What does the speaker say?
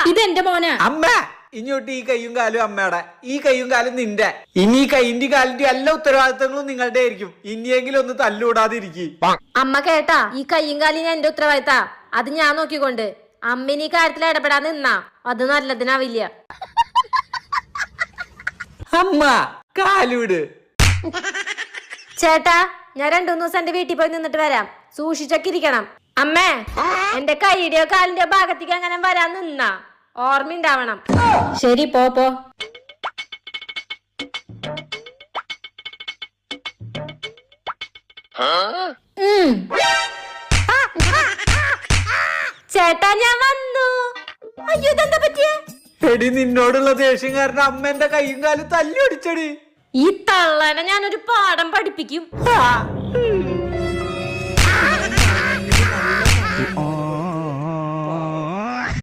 ഇതെന്റെ മോനാ. അമ്മ ഇങ്ങോട്ട് ഈ കയ്യും കാലും അമ്മയുടെ, ഈ കയ്യും കാലും നിന്റെ. ഇനി ഈ കൈന്റെ കാലിന്റെ എല്ലാ ഉത്തരവാദിത്തങ്ങളും നിങ്ങളുടെ ആയിരിക്കും. ഇനിയെങ്കിലും ഒന്ന് തല്ലൂടാതിരിക്കും. അമ്മ കേട്ടാ, ഈ കയ്യും കാലും എന്റെ ഉത്തരവാദിത്താ. അത് ഞാൻ നോക്കിക്കൊണ്ട്. അമ്മിനി ഈ കാര്യത്തിൽ ഇടപെടാൻ നിന്നാ അത് നല്ലതിനാവില്ല. അമ്മ കാലൂട്. ചേട്ടാ, ഞാൻ 2-3 ദിവസം എന്റെ വീട്ടിൽ പോയി നിന്നിട്ട് വരാം. സൂക്ഷിച്ചൊക്കെ ഇരിക്കണം. അമ്മേ, എന്റെ കൈയുടെയോ കാലിന്റെയോ ഭാഗത്തേക്ക് അങ്ങനെ വരാൻ നിന്നാ ഓർമ്മയുണ്ടാവണം. ശരി, പോ. ചേട്ടാ, ഞാൻ വന്നു. അയ്യോ, ഇതെന്താ പറ്റിയേ? എടി, നിന്നോടുള്ള ദേഷ്യം കാരണം അമ്മ എന്റെ കയ്യും കാലും തല്ലി ഒടിച്ചടി. ഈ തള്ളനെ ഞാനൊരു പാഠം പഠിപ്പിക്കും.